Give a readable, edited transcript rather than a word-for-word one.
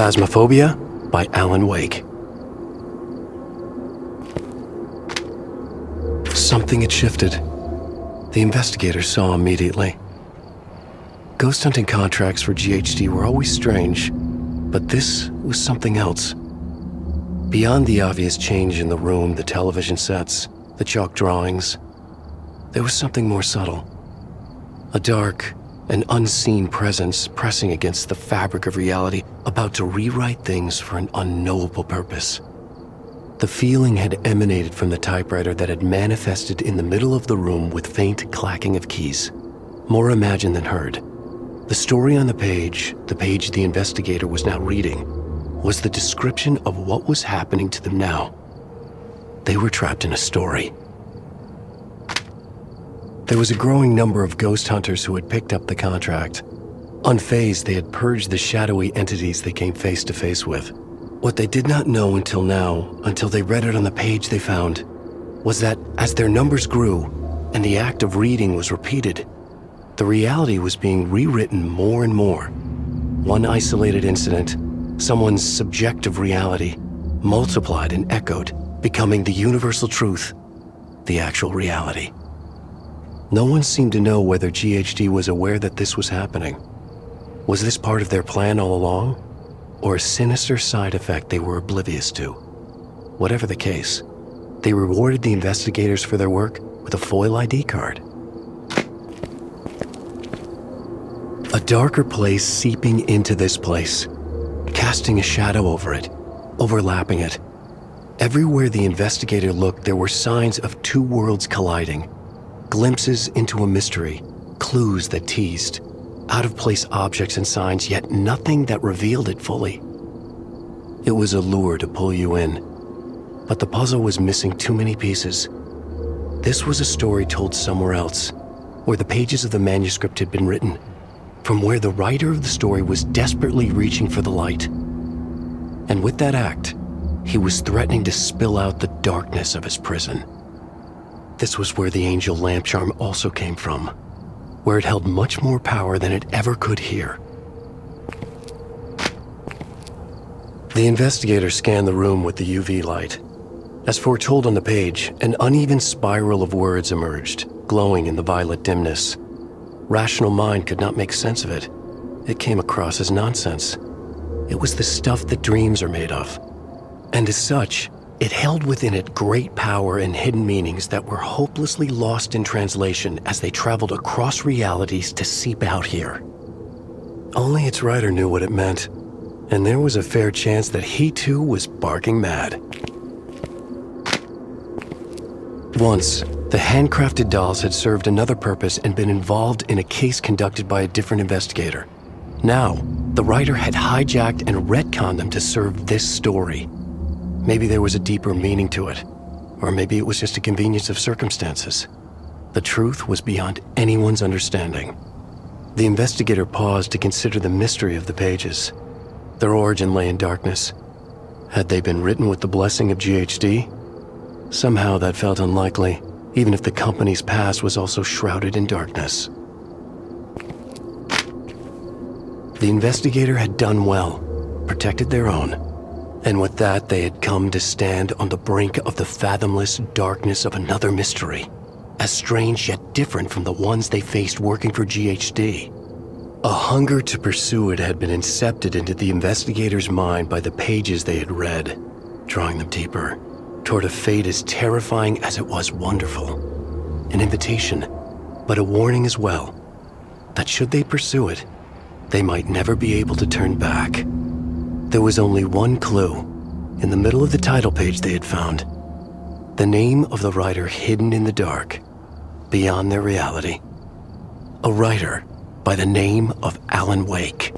Phasmophobia by Alan Wake. Something had shifted. The investigators saw immediately. Ghost hunting contracts for GHD were always strange, but this was something else. Beyond the obvious change in the room, the television sets, the chalk drawings, there was something more subtle. A dark and unseen presence pressing against the fabric of reality, about to rewrite things for an unknowable purpose. The feeling had emanated from the typewriter that had manifested in the middle of the room with faint clacking of keys. More imagined than heard. The story on the page the investigator was now reading, was the description of what was happening to them now. They were trapped in a story. There was a growing number of ghost hunters who had picked up the contract. Unfazed, they had purged the shadowy entities they came face to face with. What they did not know until now, until they read it on the page they found, was that as their numbers grew and the act of reading was repeated, the reality was being rewritten more and more. One isolated incident, someone's subjective reality, multiplied and echoed, becoming the universal truth, the actual reality. No one seemed to know whether GHD was aware that this was happening. Was this part of their plan all along, or a sinister side effect they were oblivious to? Whatever the case, they rewarded the investigators for their work with a foil ID card. A darker place seeping into this place, casting a shadow over it, overlapping it. Everywhere the investigator looked, there were signs of two worlds colliding. Glimpses into a mystery, clues that teased, out-of-place objects and signs, yet nothing that revealed it fully. It was a lure to pull you in, but the puzzle was missing too many pieces. This was a story told somewhere else, where the pages of the manuscript had been written, from where the writer of the story was desperately reaching for the light. And with that act, he was threatening to spill out the darkness of his prison. This was where the angel lamp charm also came from, where it held much more power than it ever could here. The investigator scanned the room with the UV light. As foretold on the page, an uneven spiral of words emerged, glowing in the violet dimness. Rational mind could not make sense of it. It came across as nonsense. It was the stuff that dreams are made of. And as such, it held within it great power and hidden meanings that were hopelessly lost in translation as they traveled across realities to seep out here. Only its writer knew what it meant, and there was a fair chance that he too was barking mad. Once, the handcrafted dolls had served another purpose and been involved in a case conducted by a different investigator. Now, the writer had hijacked and retconned them to serve this story. Maybe there was a deeper meaning to it, or maybe it was just a convenience of circumstances. The truth was beyond anyone's understanding. The investigator paused to consider the mystery of the pages. Their origin lay in darkness. Had they been written with the blessing of GHD? Somehow that felt unlikely, even if the company's past was also shrouded in darkness. The investigator had done well, protected their own. And with that, they had come to stand on the brink of the fathomless darkness of another mystery, as strange yet different from the ones they faced working for GHD. A hunger to pursue it had been incepted into the investigator's mind by the pages they had read, drawing them deeper, toward a fate as terrifying as it was wonderful. An invitation, but a warning as well, that should they pursue it, they might never be able to turn back. There was only one clue, in the middle of the title page they had found. The name of the writer hidden in the dark, beyond their reality. A writer by the name of Alan Wake.